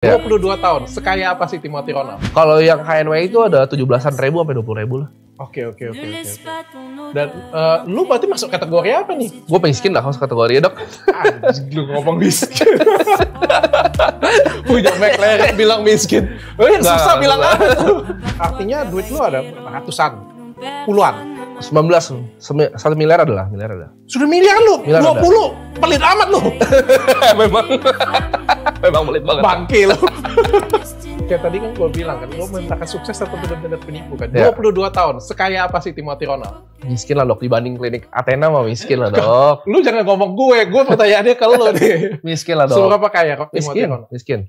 Ya. 22 tahun, sekaya apa sih Timothy Ronald? Kalau yang HNW itu ada 17-an ribu sampai 20 ribu lah. Oke. Dan lu berarti masuk kategori apa nih? Gue miskin lah masuk kategori ya, Dok. Anjing, lu ngomong miskin. Punya McLaren bilang miskin. Oh yang susah bilang apa tuh? Artinya duit lu ada ratusan, puluhan. 19, 1 miliar adalah. Sudah miliaran lu, Miliar 20, pelit amat lu. Memang pelit banget. Bangke lu. Kayak tadi kan gue bilang kan, lu memintakan sukses atau benar-benar penipu kan. Ya. 22 tahun, sekaya apa sih Timothy Ronald? Miskin lah, Dok. Dibanding klinik Athena mah miskin lah, Dok. Lu jangan ngomong gue pertanyaannya ke lu nih. Miskin lah, Dok. Seberapa kaya Timothy Ronald? Miskin.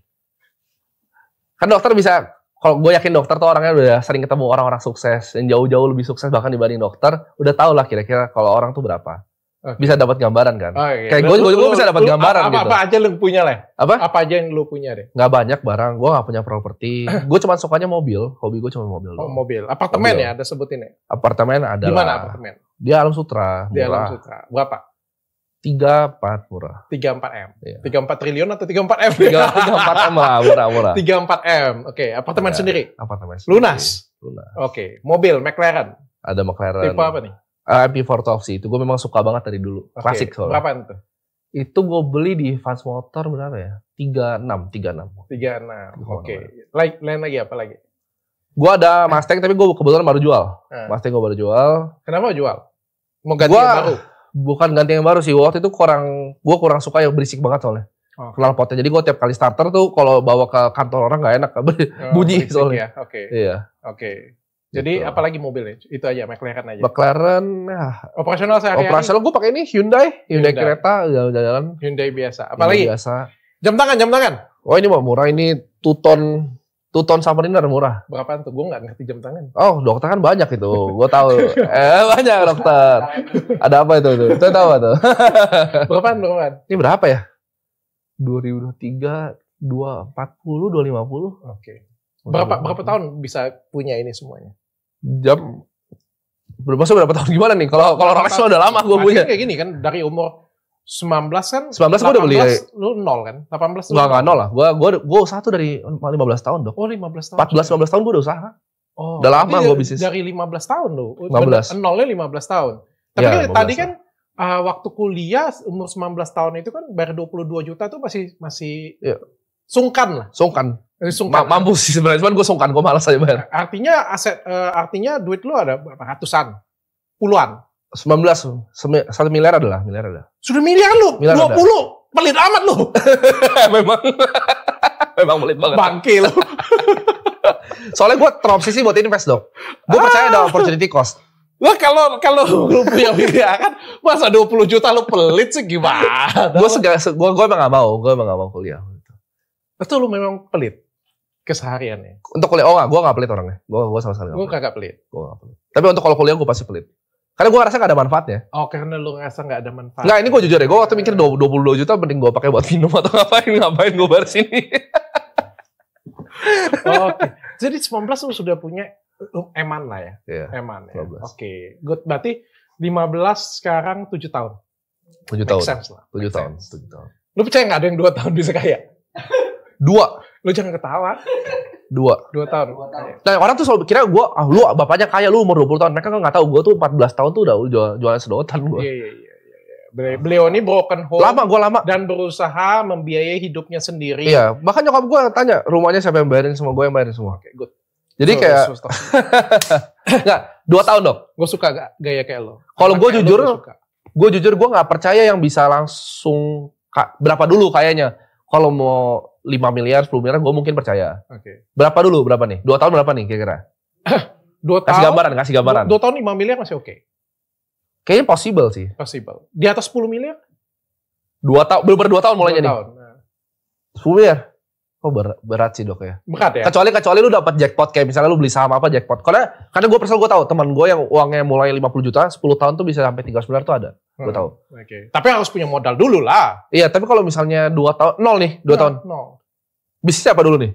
Kan dokter bisa, kalau gue yakin dokter tuh orangnya udah sering ketemu orang-orang sukses, yang jauh-jauh lebih sukses bahkan dibanding dokter, udah tau lah kira-kira kalau orang tuh berapa. Okay. Bisa dapat gambaran kan. Oh, iya. Kayak gue bisa dapat gambaran gitu. Apa aja lu punya lah? Apa aja yang lu punya deh? Nggak banyak barang, gue nggak punya properti. Gue cuma sukanya mobil, hobi gue cuma mobil. Oh, mobil. Apartemen mobil. Ya, ada sebutin ya? Apartemen ada. Di mana apartemen? Di Alam Sutra. Di Alam Sutra. Berapa? 34 murah. 34M. Iya. 34 triliun atau 34M? 34M lah, murah. 34M. Oke, apartemen Ya, sendiri. Apartemen sendiri. Lunas. Oke, mobil McLaren. Ada McLaren. Tipe apa nih? MP412 sih. Itu gue memang suka banget dari dulu. Oke. Klasik soalnya. Berapaan tuh? Itu gue beli di Vans Motor berapa ya? 36. 36. Oke. Lain lagi apa lagi? Gue ada Mustang tapi gue kebetulan baru jual. Mustang gue baru jual. Kenapa jual? Mau ganti yang baru? Bukan ganti yang baru sih. Waktu itu gue kurang suka yang berisik banget soalnya. Knalpotnya. Jadi gue tiap kali starter tuh kalau bawa ke kantor orang nggak enak. Bunyi soalnya. Ya? Oke. Iya. Oke. Jadi gitu. apalagi mobilnya? Itu aja, McLaren aja. McLaren, ya. Operasional sehari-hari? Operasional gue pakai ini Hyundai kereta jalan-jalan. Hyundai biasa. Apalagi? Biasa. Jam tangan. Oh ini murah, ini Tuton Submariner murah. Berapaan tuh? Gue nggak ngerti jam tangan. Oh dokter kan banyak itu, gue tahu. Banyak dokter. Ada apa itu? Itu tahu apa tuh? Berapaan? Ini berapa ya? 2023, 240, 250. Oke. Berapa tahun bisa punya ini semuanya? Maksudnya berapa tahun gimana nih? Kalau Rolex udah lama gue punya. Kayak gini kan, dari umur 19 kan? 19 gue udah beli. Lu 0 kan? 18 lu Nggak 0 lah. Gue usaha tuh dari 15 tahun, Dok. Oh 15 tahun. 14-15 tahun gue udah usaha. Oh, udah lama gue bisnis. Dari 15 tahun lu. 15. Nolnya 15 tahun. Tapi ya, kan tadi kan waktu kuliah umur 19 tahun itu kan bayar 22 juta tuh masih ya. Sungkan lah. Sungkan. Mampu sih sebenarnya, cuman gue sungkan, gue malas aja bayar. Artinya duit lu ada berapa? Ratusan? Puluhan? 19, 1 miliar adalah. Sudah miliaran lu? 20? Ada. Pelit amat lu? Memang pelit banget. Bangke lu. Soalnya gue terobsesi buat invest, Dok. Gue percaya ada opportunity cost. Wah kalau lu punya miliaran, masa 20 juta lu pelit sih gimana? Gue emang gak mau kuliah. Betul, lu memang pelit kesehariannya. Untuk kuliah, gue gak pelit orangnya. Gue sama sekali gak pelit. Gue kagak pelit. Tapi untuk kalau kuliah gue pasti pelit. Karena gue ngerasa gak ada manfaatnya. Oh, karena lu ngerasa gak ada manfaat. Nggak, ini gue jujur ya. Gue waktu mikir 22 juta mending gue pakai buat minum atau ngapain gue bayar sini. Oke. Jadi 19 lu sudah punya eman lah ya? Iya. Eman ya? 15. Oke. Good. Berarti 15 sekarang 7 tahun? 7 tahun. 7 tahun. Lu percaya gak ada yang 2 tahun bisa kaya? 2. Lu jangan ketawa. 2 tahun. Nah, orang tuh selalu kira gue, lu bapaknya kaya, lu umur 20 tahun. Mereka kan nggak tahu, gue tuh 14 tahun tuh udah jualan sedotan gue. Iya. Beliau ini broken home. Gue lama. Dan berusaha membiayai hidupnya sendiri. Iya, bahkan nyokap gue tanya, rumahnya siapa yang bayarin semua, gue yang bayarin semua. Oke, good. Jadi kayak, nggak, 2 tahun, Dok. Gue suka gaya kayak lo. Kalau gue jujur, gue nggak percaya yang bisa langsung, berapa dulu kayaknya. Kalau mau 5 miliar, 10 miliar, gue mungkin percaya. Oke. Berapa nih? 2 tahun berapa nih kira-kira? 2 tahun? Kasih gambaran. 2 tahun 5 miliar masih oke. Kayaknya possible sih. Possible. Di atas 10 miliar? 2 tahun, belum 2 tahun mulainya nih. 10 miliar? Oh berat sih, Dok ya. Berat ya? Kecuali lu dapat jackpot, kayak misalnya lu beli saham apa jackpot. Karena gue tahu teman gue yang uangnya mulai 50 juta, 10 tahun tuh bisa sampai 3 miliar tuh ada. Gue tahu. Oke. Tapi harus punya modal dulu lah. Iya, tapi kalau misalnya 2 tahun, 0 nih, 2 tahun. 0. Bisnisnya apa dulu nih?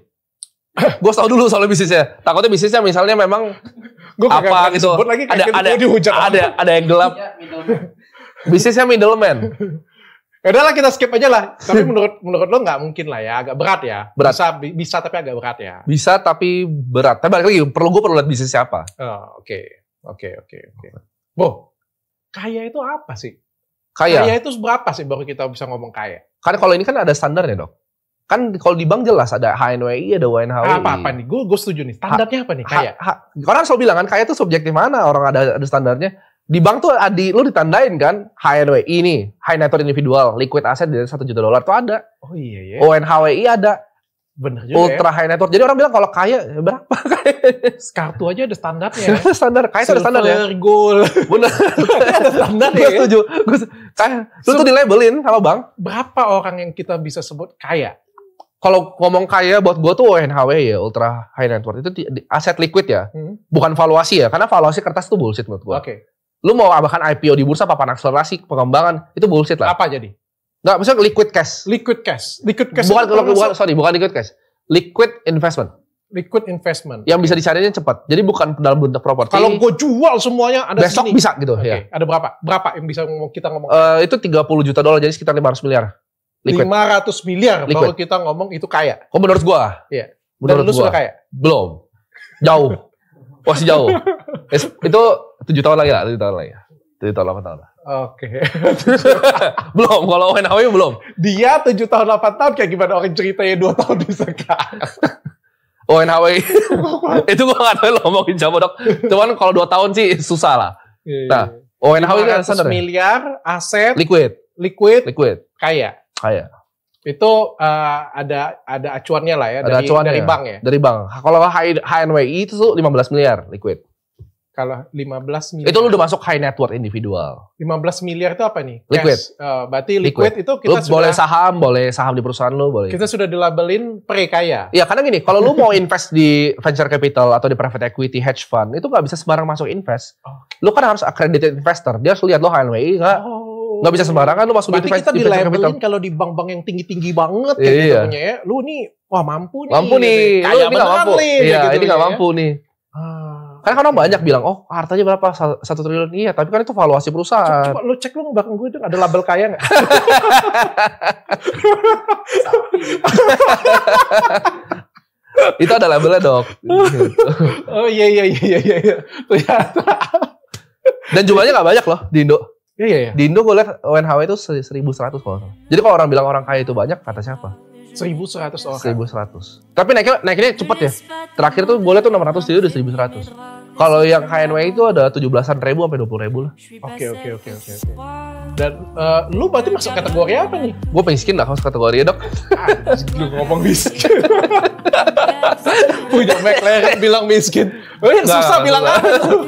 Gue tahu dulu soal bisnisnya. Takutnya bisnisnya misalnya memang apa gitu. Ada yang gelap. Bisnisnya middleman. Udahlah kita skip aja lah. Tapi menurut lo nggak mungkin lah ya, agak berat ya. Berat. Bisa tapi agak berat ya. Bisa tapi berat. Tapi balik lagi, gue perlu lihat bisnis siapa. Oke. Bo, kaya itu apa sih? Kaya itu berapa sih baru kita bisa ngomong kaya? Karena kalau ini kan ada standarnya, Dok. Kan kalau di bank jelas ada HNWI, ada WNHWI. Apa nih? Gue setuju nih. Standarnya apa nih kaya? Orang selalu bilang kan kaya itu subjektif, mana orang ada standarnya. Di bank tuh lu ditandain kan HNWI ini, high net worth individual, liquid asset dari $1 juta tuh ada. Oh iya ya. ONHWI ada. Bener juga ultra high net worth. Jadi orang bilang kalau kaya berapa? Kartu aja ada standarnya. Standar, kaya itu ada standar ya. Silver, gold. Bener. Ada standar ya. Gue setuju. Kaya. Lu tuh dilabelin sama bank. Berapa orang yang kita bisa sebut kaya? Kalau ngomong kaya buat gue tuh ONHWI ya, ultra high net worth. Itu aset liquid ya. Bukan valuasi ya. Karena valuasi kertas itu bullshit menurut gue. Oke. Lu mau bahkan IPO di bursa, papan akselerasi, pengembangan, itu bullshit lah. Apa jadi? Nggak, maksudnya liquid cash. Liquid cash Bukan liquid cash. Liquid investment. Liquid investment. Yang bisa dicarinya cepat. Jadi bukan dalam bentuk properti. Kalau gue jual semuanya ada besok segini. bisa gitu. Okay. Ya. Ada berapa? Berapa yang bisa kita ngomong? Itu $30 juta, jadi sekitar 500 miliar. Liquid. 500 miliar liquid. baru kita ngomong itu kaya. Kok menurut gua? Iya. Menurut lu sudah kaya? Belum. Jauh. Masih jauh. Itu 7 tahun lagi lah, 7 tahun lagi. 7 tahun, 8 tahun lah. Oke. Belum, kalau ONHWI belum. Dia 7 tahun, 8 tahun kayak gimana orang ceritanya 2 tahun bisa kaya. ONHWI. Itu gua gak tahu lo ngomongin siapa, Dok. Cuman kalau 2 tahun sih susah lah. Nah, ONHWI kan 500 miliar aset. Liquid. Kaya. Itu ada acuannya lah ya, ada dari bank ya? Dari bank. Kalau HNWI itu tuh 15 miliar liquid. Kalau 15 miliar. Itu lu udah masuk high net worth individual. 15 miliar itu apa nih? Liquid. Berarti liquid itu kita lu boleh saham di perusahaan lu, boleh. Kita sudah dilabelin pre-kaya. Iya, karena gini, kalau lu mau invest di venture capital atau di private equity, hedge fund, itu nggak bisa sembarang masuk invest. Lu kan harus accredited investor. Dia harus lihat lo HNWI nggak bisa sembarangan lu masuk di kita dilabelin kalau di bank-bank yang tinggi-tinggi banget kayak gitu punya ya. Lu nih, wah mampu nih. Kaya ini nggak mampu. Iya, ini nggak mampu nih. Karena orang banyak bilang, oh hartanya berapa? 1 triliun. Iya, tapi kan itu valuasi perusahaan. Coba lu cek lu belakang gue itu ada label kaya nggak? Itu ada labelnya, Dok. Oh iya. Ternyata. Dan jumlahnya nggak banyak loh di Indo. Iya. Di Indo gue lihat ONHW itu 1.100 kalau salah. Jadi kalau orang bilang orang kaya itu banyak, kata siapa? 1.100 orang. 1.100. Tapi naiknya cepet ya. Terakhir tuh gue lihat tuh 600, jadi udah 1.100. Kalau yang HNWI itu ada 17-an ribu sampai 20.000 lah. Oke. Dan lu berarti masuk kategori apa nih? Gue miskin lah masuk kategori ya, Dok. Lu ngomong miskin. Punya McLaren bilang miskin. Susah bilang apa tuh?